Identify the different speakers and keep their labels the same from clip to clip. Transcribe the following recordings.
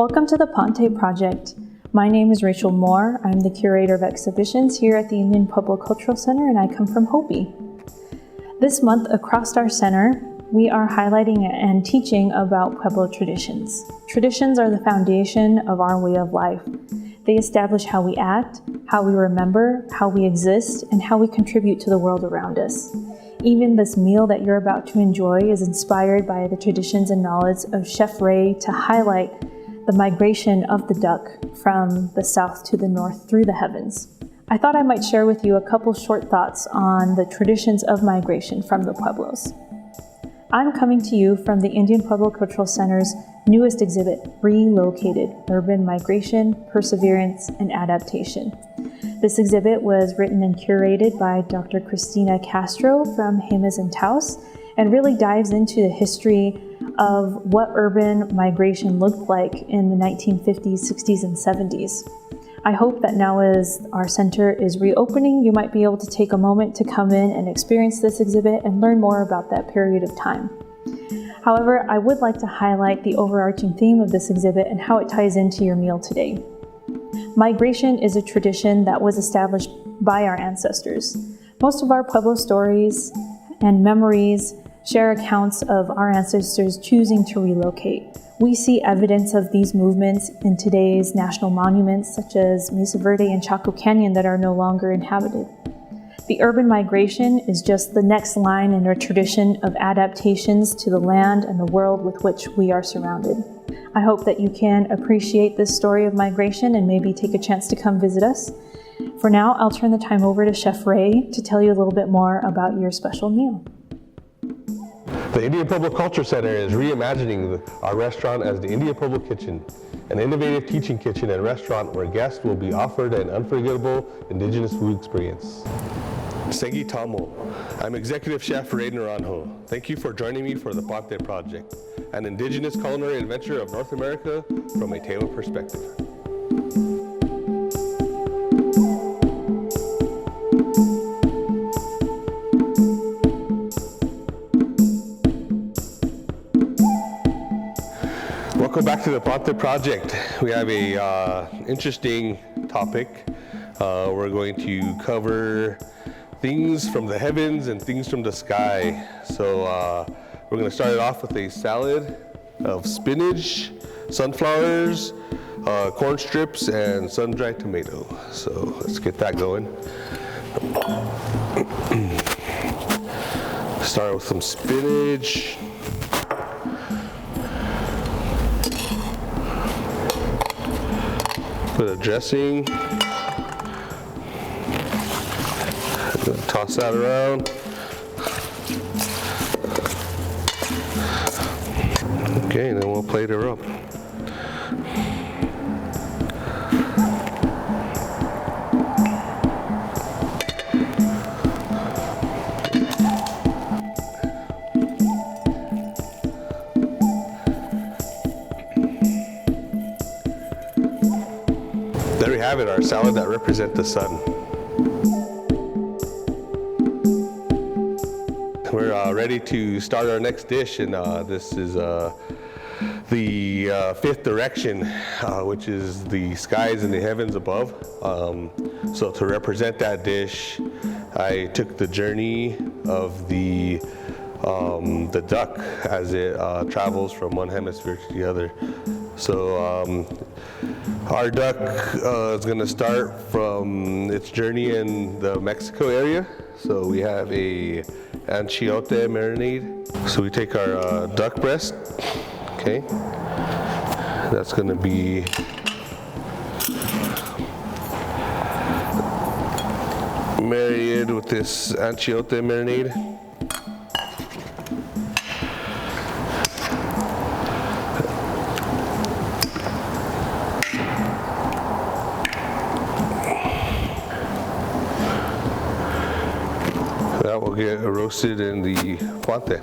Speaker 1: Welcome to the Pante project. My name is Rachel Moore. I'm the curator of exhibitions here at the Indian Pueblo Cultural Center, and I come from Hopi. This month, across our center, we are highlighting and teaching about Pueblo traditions. Traditions are the foundation of our way of life. They establish how we act, how we remember, how we exist, and how we contribute to the world around us. Even this meal that you're about to enjoy is inspired by the traditions and knowledge of Chef Ray to highlight the migration of the duck from the south to the north through the heavens. I thought I might share with you a couple short thoughts on the traditions of migration from the Pueblos. I'm coming to you from the Indian Pueblo Cultural Center's newest exhibit, Relocated: Urban Migration, Perseverance, and Adaptation. This exhibit was written and curated by Dr. Cristina Castro from Jemez and Taos and really dives into the history of what urban migration looked like in the 1950s, 60s, and 70s. I hope that now as our center is reopening, you might be able to take a moment to come in and experience this exhibit and learn more about that period of time. However, I would like to highlight the overarching theme of this exhibit and how it ties into your meal today. Migration is a tradition that was established by our ancestors. Most of our Pueblo stories and memories share accounts of our ancestors choosing to relocate. We see evidence of these movements in today's national monuments, such as Mesa Verde and Chaco Canyon, that are no longer inhabited. The urban migration is just the next line in our tradition of adaptations to the land and the world with which we are surrounded. I hope that you can appreciate this story of migration and maybe take a chance to come visit us. For now, I'll turn the time over to Chef Ray to tell you a little bit more about your special meal.
Speaker 2: The Indian Pueblo Culture Center is reimagining our restaurant as the Indian Pueblo Kitchen, an innovative teaching kitchen and restaurant where guests will be offered an unforgettable indigenous food experience. Segi Tamo. I'm Executive Chef for Naranjo. Thank you for joining me for the Pante Project, an indigenous culinary adventure of North America from a tailored perspective. Welcome back to the Pante Project. We have a interesting topic. We're going to cover things from the heavens and things from the sky. So we're going to start it off with a salad of spinach, sunflowers, corn strips, and sun-dried tomato. So let's get that going. Start with some spinach. Put a dressing. Toss that around. Okay, and then we'll plate her up. There we have it, our salad that represents the sun. We're ready to start our next dish, and this is the fifth direction, which is the skies and the heavens above. So to represent that dish, I took the journey of the duck as it travels from one hemisphere to the other. So our duck is going to start from its journey in the Mexico area. So we have a achiote marinade. So we take our duck breast, okay, that's going to be marinated with this achiote marinade. That will get roasted in the Pante.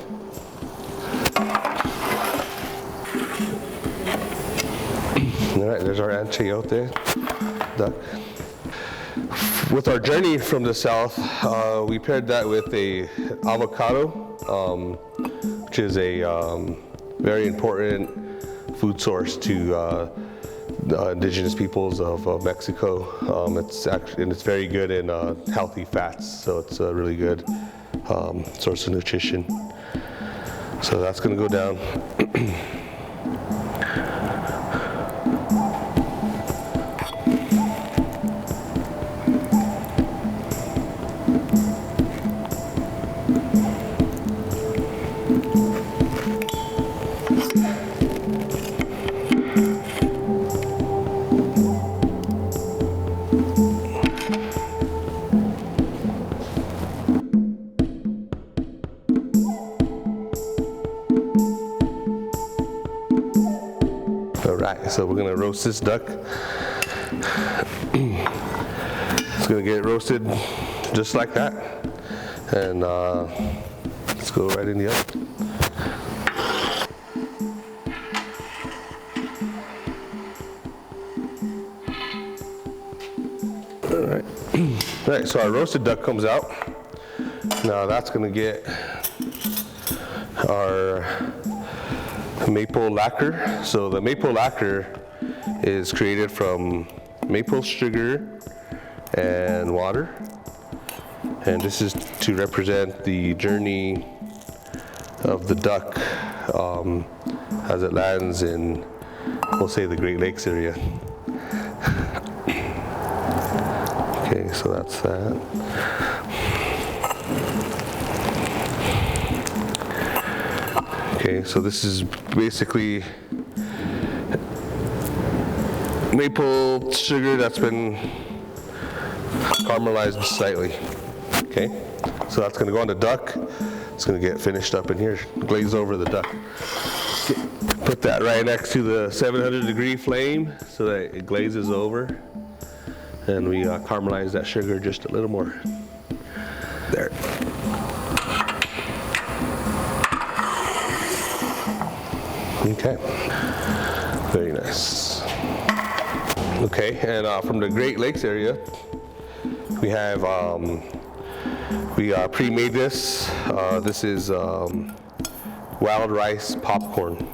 Speaker 2: All right, there's our achiote duck. With our journey from the south, we paired that with a avocado, which is a very important food source to indigenous peoples of Mexico. It's very good in healthy fats, so it's a really good source of nutrition. So that's going to go down. Alright, so we're going to roast this duck. It's going to get roasted just like that. And let's go right in the oven. Alright, alright, so our roasted duck comes out. Now that's going to get our maple lacquer. So the maple lacquer is created from maple sugar and water, and this is to represent the journey of the duck as it lands in, we'll say, the Great Lakes area. Okay, so that's that. Okay, so this is basically maple sugar that's been caramelized slightly. Okay, so that's going to go on the duck. It's going to get finished up in here, glaze over the duck. Okay, put that right next to the 700-degree flame so that it glazes over, and we caramelize that sugar just a little more. There. Okay, very nice. Okay, and from the Great Lakes area, we have we pre-made this. This is wild rice popcorn,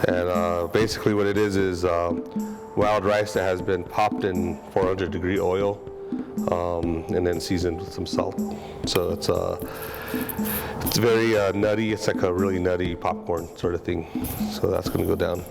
Speaker 2: and basically what it is wild rice that has been popped in 400-degree oil, and then seasoned with some salt. So it's very nutty. It's like a really nutty popcorn sort of thing. So that's going to go down.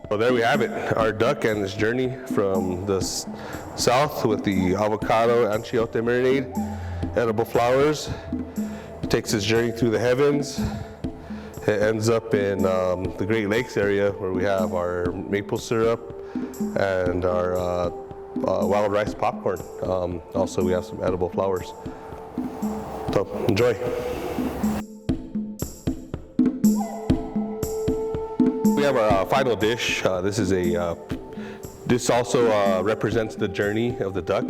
Speaker 2: So there we have it, our duck and its journey from the south with the avocado achiote marinade, edible flowers. It takes its journey through the heavens. It ends up in the Great Lakes area where we have our maple syrup and our wild rice popcorn. Also, we have some edible flowers. So enjoy. We have our final dish. This also represents the journey of the duck.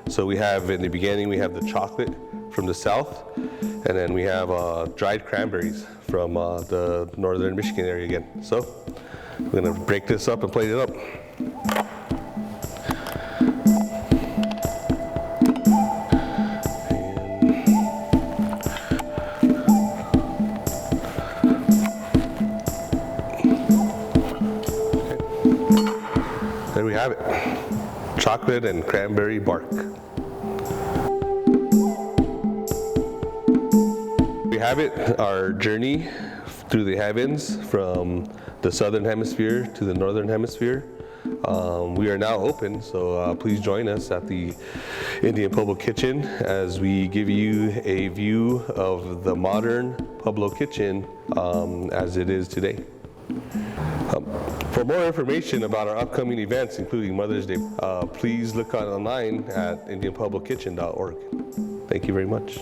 Speaker 2: So we have, in the beginning, we have the chocolate from the south, and then we have dried cranberries from the northern Michigan area again. So we're gonna break this up and plate it up. There we have it, chocolate and cranberry bark. We have it, our journey through the heavens from the southern hemisphere to the northern hemisphere. We are now open, so please join us at the Indian Pueblo Kitchen as we give you a view of the modern Pueblo kitchen as it is today. For more information about our upcoming events, including Mother's Day, please look online at IndianPuebloKitchen.org. Thank you very much.